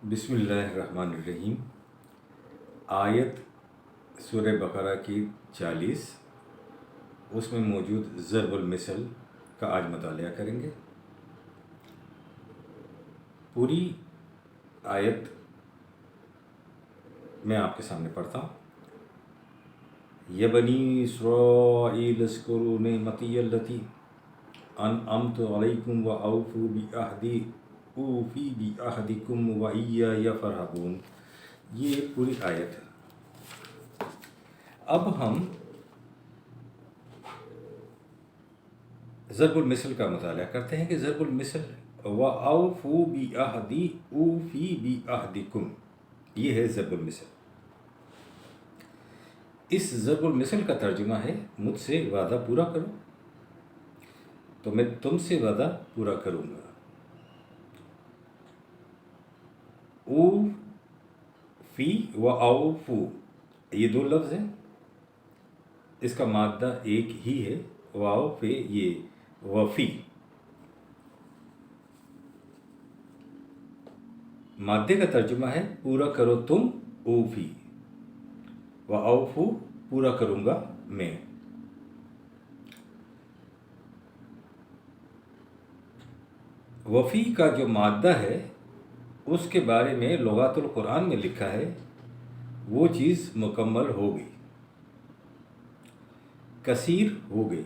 بسم اللہ الرحمن الرحیم۔ آیت سورہ بقرہ کی 40، اس میں موجود ضرب المثل کا آج مطالعہ کریں گے۔ پوری آیت میں آپ کے سامنے پڑھتا ہوں۔ یا بنی اسرائیل اذکروا نعمتی التی انعمت علیکم واوفوا بعہدی اوفی بعہدکم وایای فارہبون۔ یہ پوری آیت ہے۔ اب ہم ضرب المثل کا مطالعہ کرتے ہیں کہ ضرب المثل وَأَوْفُوا بِعَهْدِي أُوفِي بِعَهْدِكُمْ، یہ ہے ضرب المثل۔ اس ضرب المثل کا ترجمہ ہے مجھ سے وعدہ پورا کرو تو میں تم سے وعدہ پورا کروں گا۔ اوفی و اوفو، یہ دو لفظ ہیں، اس کا مادہ ایک ہی ہے۔ واو پہ یہ وفی، مادے کا ترجمہ ہے پورا کرو تم، اوفی و اوفو، پورا کروں گا میں۔ وفی کا جو مادہ ہے اس کے بارے میں لغات القرآن میں لکھا ہے وہ چیز مکمل ہو گئی، کثیر ہو گئی۔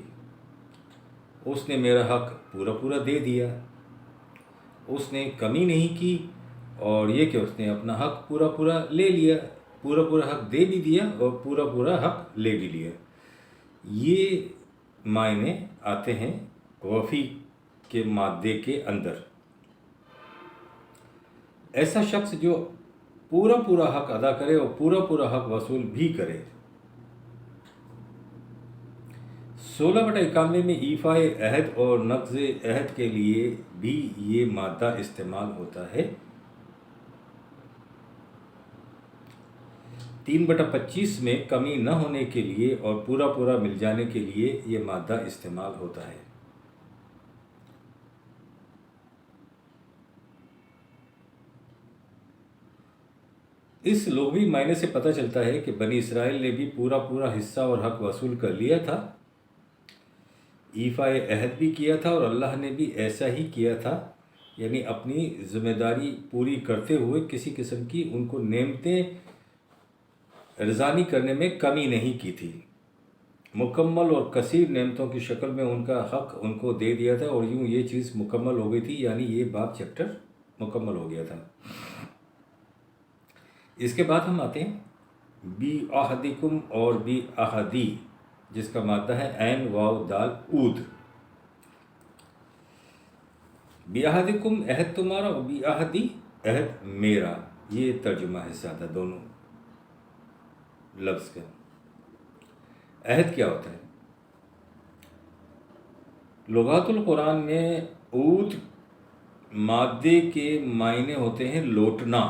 اس نے میرا حق پورا پورا دے دیا، اس نے کمی نہیں کی، اور یہ کہ اس نے اپنا حق پورا پورا لے لیا، پورا پورا حق دے بھی دیا اور پورا پورا حق لے بھی لیا۔ یہ معنی آتے ہیں وفی کے مادے کے اندر۔ ایسا شخص جو پورا پورا حق ادا کرے اور پورا پورا حق وصول بھی کرے۔ 16/91 میں ایفاء عہد اور نقض عہد کے لیے بھی یہ مادہ استعمال ہوتا ہے۔ 3/25 میں کمی نہ ہونے کے لیے اور پورا پورا مل جانے کے لیے یہ مادہ استعمال ہوتا ہے۔ اس لغوی معنی سے پتہ چلتا ہے کہ بنی اسرائیل نے بھی پورا پورا حصہ اور حق وصول کر لیا تھا، ایفاء عہد بھی کیا تھا، اور اللہ نے بھی ایسا ہی کیا تھا، یعنی اپنی ذمہ داری پوری کرتے ہوئے کسی قسم کی ان کو نعمتیں رضانی کرنے میں کمی نہیں کی تھی۔ مکمل اور کثیر نعمتوں کی شکل میں ان کا حق ان کو دے دیا تھا، اور یوں یہ چیز مکمل ہو گئی تھی، یعنی یہ باب چیپٹر مکمل ہو گیا تھا۔ اس کے بعد ہم آتے ہیں بی عہدکم اور بی عہدی، جس کا مادہ ہے عین واو دال اود۔ بی عہدکم عہد تمہارا، اور بی عہدی عہد میرا، یہ ترجمہ ہے سادہ دونوں لفظ کا۔ عہد کیا ہوتا ہے؟ لغات القرآن میں عود مادے کے معنی ہوتے ہیں لوٹنا۔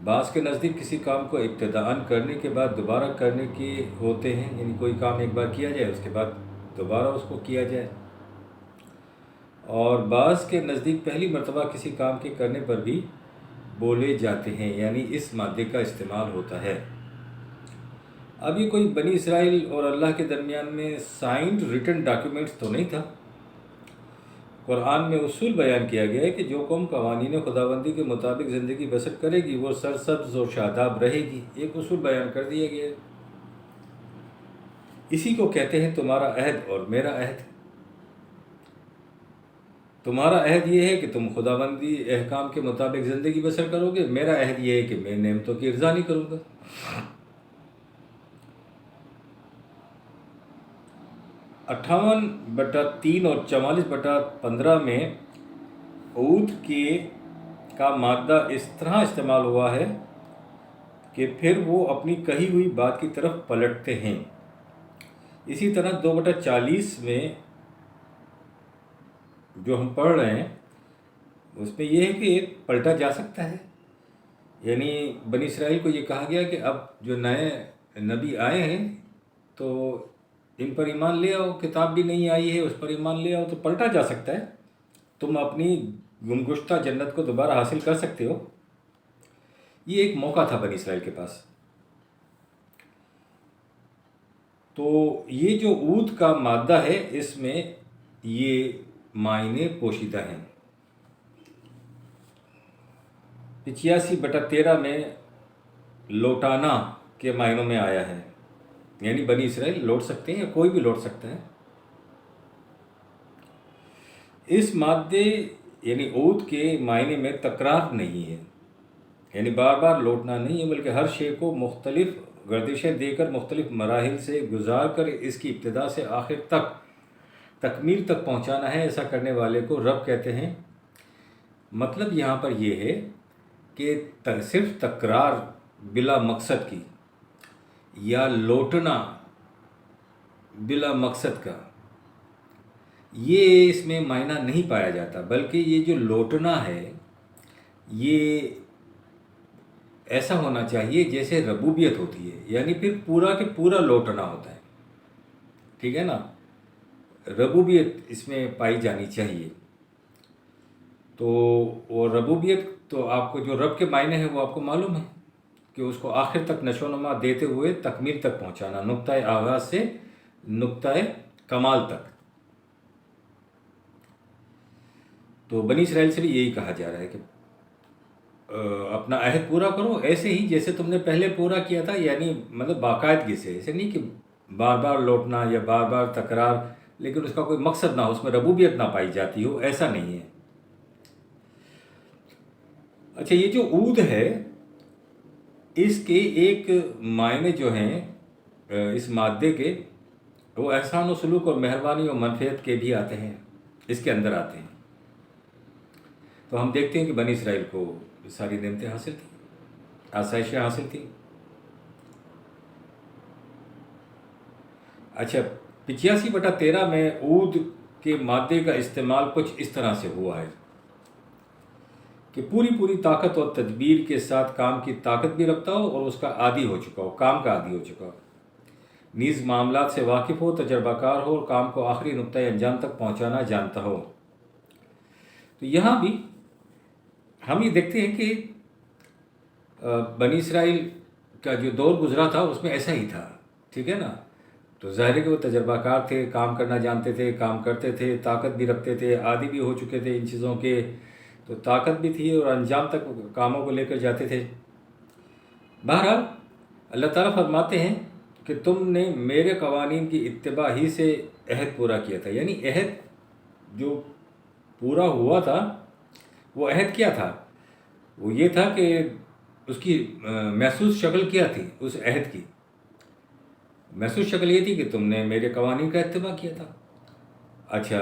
بعض کے نزدیک کسی کام کو ابتداءً کرنے کے بعد دوبارہ کرنے کے ہوتے ہیں، یعنی کوئی کام ایک بار کیا جائے اس کے بعد دوبارہ اس کو کیا جائے، اور بعض کے نزدیک پہلی مرتبہ کسی کام کے کرنے پر بھی بولے جاتے ہیں، یعنی اس مادے کا استعمال ہوتا ہے۔ اب یہ کوئی بنی اسرائیل اور اللہ کے درمیان میں سائنڈ ریٹن ڈاکیومنٹس تو نہیں تھا۔ قرآن میں اصول بیان کیا گیا ہے کہ جو قوم قوانین خداوندی کے مطابق زندگی بسر کرے گی وہ سرسبز اور شاداب رہے گی، ایک اصول بیان کر دیا گیا ہے۔ اسی کو کہتے ہیں تمہارا عہد اور میرا عہد۔ تمہارا عہد یہ ہے کہ تم خداوندی احکام کے مطابق زندگی بسر کرو گے، میرا عہد یہ ہے کہ میں نعمتوں کی ارزانی کروں گا۔ 58/3 اور 44/15 میں عود کا مادہ اس طرح استعمال ہوا ہے کہ پھر وہ اپنی کہی ہوئی بات کی طرف پلٹتے ہیں۔ اسی طرح 2/40 میں جو ہم پڑھ رہے ہیں اس میں یہ ہے کہ پلٹا جا سکتا ہے، یعنی بنی اسرائیل کو یہ کہا گیا کہ اب جو نئے نبی آئے ہیں تو ان پر ایمان لے آؤ، کتاب بھی نہیں آئی ہے اس پر ایمان لے آؤ، تو پلٹا جا سکتا ہے۔ تم اپنی گمگشتہ جنت کو دوبارہ حاصل کر سکتے ہو؟ یہ ایک موقع تھا بنی اسرائیل کے پاس۔ تو یہ جو عود کا مادہ ہے اس میں یہ معنی پوشیدہ ہیں۔ 85/13 میں لوٹانا کے معنوں میں آیا ہے، یعنی بنی اسرائیل لوٹ سکتے ہیں یا کوئی بھی لوٹ سکتا ہے۔ اس مادے یعنی عود کے معنی میں تکرار نہیں ہے، یعنی بار بار لوٹنا نہیں ہے، بلکہ ہر شے کو مختلف گردشیں دے کر مختلف مراحل سے گزار کر اس کی ابتدا سے آخر تک تکمیل تک پہنچانا ہے۔ ایسا کرنے والے کو رب کہتے ہیں۔ مطلب یہاں پر یہ ہے کہ صرف تکرار بلا مقصد کی یا لوٹنا بلا مقصد کا یہ اس میں معنی نہیں پایا جاتا، بلکہ یہ جو لوٹنا ہے یہ ایسا ہونا چاہیے جیسے ربوبیت ہوتی ہے، یعنی پھر پورا کہ پورا لوٹنا ہوتا ہے، ٹھیک ہے نا، ربوبیت اس میں پائی جانی چاہیے۔ تو وہ ربوبیت تو آپ کو جو رب کے معنی ہیں وہ آپ کو معلوم ہے کہ اس کو آخر تک نشو و نما دیتے ہوئے تکمیل تک پہنچانا، نقطۂ آغاز سے نقطۂ کمال تک۔ تو بنی اسرائیل سے بھی یہی کہا جا رہا ہے کہ اپنا عہد پورا کرو ایسے ہی جیسے تم نے پہلے پورا کیا تھا، یعنی مطلب باقاعدگی سے، ایسے نہیں کہ بار بار لوٹنا یا بار بار تکرار لیکن اس کا کوئی مقصد نہ ہو، اس میں ربوبیت نہ پائی جاتی ہو، ایسا نہیں ہے۔ اچھا، یہ جو عود ہے اس کے ایک معنی جو ہیں اس مادے کے وہ احسان و سلوک اور مہربانی اور منفعت کے بھی آتے ہیں، اس کے اندر آتے ہیں۔ تو ہم دیکھتے ہیں کہ بنی اسرائیل کو ساری نعمتیں حاصل تھیں، آسائشیں حاصل تھیں۔ اچھا، 85/13 میں عود کے مادے کا استعمال کچھ اس طرح سے ہوا ہے کہ پوری طاقت اور تدبیر کے ساتھ کام کی طاقت بھی رکھتا ہو اور اس کا عادی ہو چکا ہو، کام کا عادی ہو چکا ہو، نیز معاملات سے واقف ہو، تجربہ کار ہو اور کام کو آخری نقطۂ انجام تک پہنچانا جانتا ہو۔ تو یہاں بھی ہم یہ دیکھتے ہیں کہ بنی اسرائیل کا جو دور گزرا تھا اس میں ایسا ہی تھا، ٹھیک ہے نا۔ تو ظاہر ہے کہ وہ تجربہ کار تھے، کام کرنا جانتے تھے، کام کرتے تھے، طاقت بھی رکھتے تھے، عادی بھی ہو چکے تھے ان چیزوں کے، تو طاقت بھی تھی اور انجام تک کاموں کو لے کر جاتے تھے۔ بہرحال اللہ تعالیٰ فرماتے ہیں کہ تم نے میرے قوانین کی اتباع ہی سے عہد پورا کیا تھا، یعنی عہد جو پورا ہوا تھا وہ عہد کیا تھا؟ وہ یہ تھا کہ اس کی محسوس شکل کیا تھی؟ اس عہد کی محسوس شکل یہ تھی کہ تم نے میرے قوانین کا اتباع کیا تھا۔ اچھا،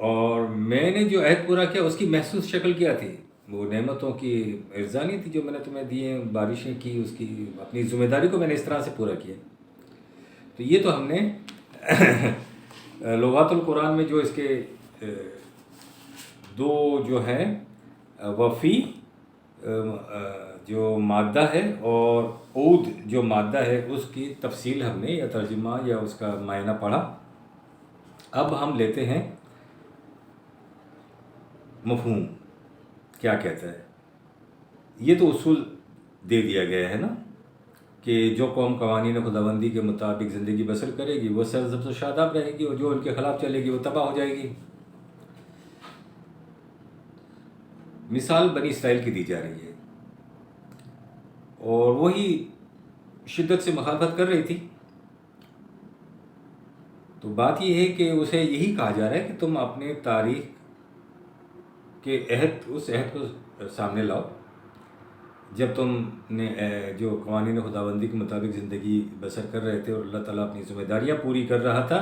اور میں نے جو عہد پورا کیا اس کی محسوس شکل کیا تھی؟ وہ نعمتوں کی ارزانی تھی جو میں نے تمہیں دی ہیں، بارشیں کی، اس کی اپنی ذمہ داری کو میں نے اس طرح سے پورا کیا۔ تو یہ تو ہم نے لغات القرآن میں جو اس کے دو جو ہیں وفی جو مادہ ہے اور عود جو مادہ ہے اس کی تفصیل ہم نے یا ترجمہ یا اس کا معنی پڑھا۔ اب ہم لیتے ہیں مفہوم کیا کہتا ہے۔ یہ تو اصول دے دیا گیا ہے نا کہ جو قوم قوانین خداوندی کے مطابق زندگی بسر کرے گی وہ سرسبز و شاداب رہے گی، اور جو ان کے خلاف چلے گی وہ تباہ ہو جائے گی۔ مثال بنی اسرائیل کی دی جا رہی ہے اور وہی شدت سے مخالفت کر رہی تھی۔ تو بات یہ ہے کہ اسے یہی کہا جا رہا ہے کہ تم اپنے تاریخ کے عہد، اس عہد کو سامنے لاؤ جب تم نے جو قوانین خداوندی کے مطابق زندگی بسر کر رہے تھے اور اللہ تعالیٰ اپنی ذمہ داریاں پوری کر رہا تھا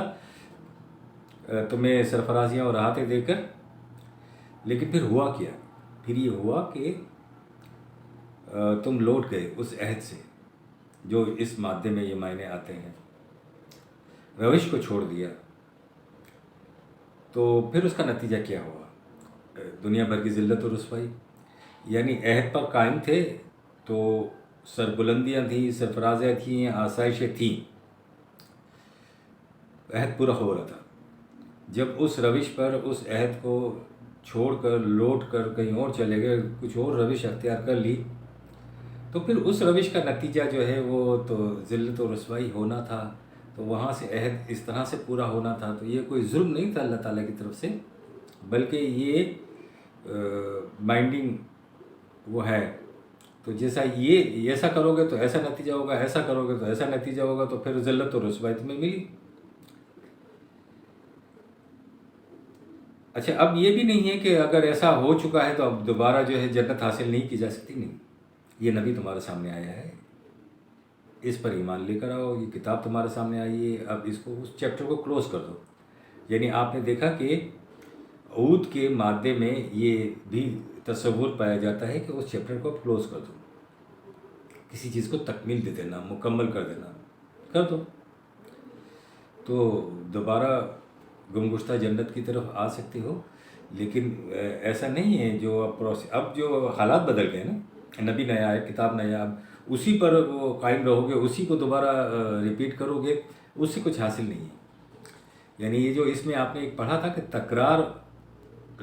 تمہیں سرفرازیاں اور راحتیں دے کر۔ لیکن پھر ہوا کیا؟ پھر یہ ہوا کہ تم لوٹ گئے اس عہد سے جو اس مادے میں یہ معنی آتے ہیں، روش کو چھوڑ دیا۔ تو پھر اس کا نتیجہ کیا ہوا؟ دنیا بھر کی ذلت و رسوائی۔ یعنی عہد پر قائم تھے تو سربلندیاں تھیں، سرفرازیاں تھیں، آسائشیں تھیں، عہد پورا ہو رہا تھا۔ جب اس روش پر، اس عہد کو چھوڑ کر لوٹ کر کہیں اور چلے گئے، کچھ اور روش اختیار کر لی، تو پھر اس روش کا نتیجہ جو ہے وہ تو ذلت و رسوائی ہونا تھا، تو وہاں سے عہد اس طرح سے پورا ہونا تھا۔ تو یہ کوئی ظلم نہیں تھا اللہ تعالیٰ کی طرف سے، بلکہ یہ بائنڈنگ وہ ہے۔ تو جیسا یہ ایسا کرو گے تو ایسا نتیجہ ہوگا، ایسا کرو گے تو ایسا نتیجہ ہوگا، تو پھر ذلت و رسوائی تمہیں ملی۔ اچھا، اب یہ بھی نہیں ہے کہ اگر ایسا ہو چکا ہے تو اب دوبارہ جو ہے جنت حاصل نہیں کی جا سکتی، نہیں۔ یہ نبی تمہارے سامنے آیا ہے، اس پر ایمان لے کر آؤ، یہ کتاب تمہارے سامنے آئی ہے، اب اس کو اس چیپٹر کو کلوز کر دو۔ یعنی آپ نے دیکھا کہ عود کے مادے میں یہ بھی تصور پایا جاتا ہے کہ اس چیپٹر کو کلوز کر دو، کسی چیز کو تکمیل دے دینا، مکمل کر دینا، کر دو تو دوبارہ گمگشتہ جنت کی طرف آ سکتے ہو۔ لیکن ایسا نہیں ہے، جو اب جو حالات بدل گئے نا، نبی نیا ہے، کتاب نیا، اب اسی پر وہ قائم رہو گے، اسی کو دوبارہ ریپیٹ کرو گے، اس سے کچھ حاصل نہیں ہے۔ یعنی یہ جو اس میں آپ نے ایک پڑھا تھا کہ تکرار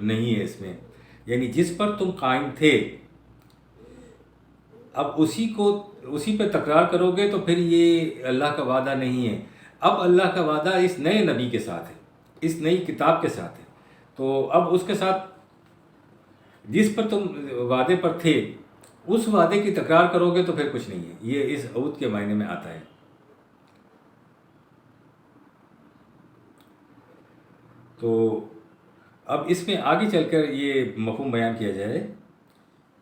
نہیں ہے اس میں، یعنی جس پر تم قائم تھے اب اسی پہ تکرار کرو گے تو پھر یہ اللہ کا وعدہ نہیں ہے۔ اب اللہ کا وعدہ اس نئے نبی کے ساتھ ہے، اس نئی کتاب کے ساتھ ہے، تو اب اس کے ساتھ جس پر تم وعدے پر تھے اس وعدے کی تکرار کرو گے تو پھر کچھ نہیں ہے۔ یہ اس عود کے معنی میں آتا ہے۔ تو اب اس میں آگے چل کر یہ مفہوم بیان کیا جائے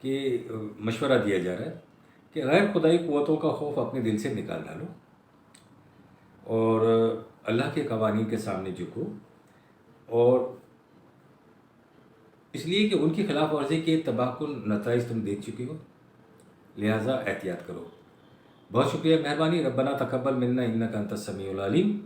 کہ مشورہ دیا جا رہا ہے کہ غیر خدائی قوتوں کا خوف اپنے دل سے نکال ڈالو اور اللہ کے قوانین کے سامنے جھکو، اور اس لیے کہ ان کی خلاف ورزی کے تباہ کن نتائج تم دیکھ چکے ہو، لہٰذا احتیاط کرو۔ بہت شکریہ، مہربانی۔ ربنا تقبل منا انک انت السمیع العلیم۔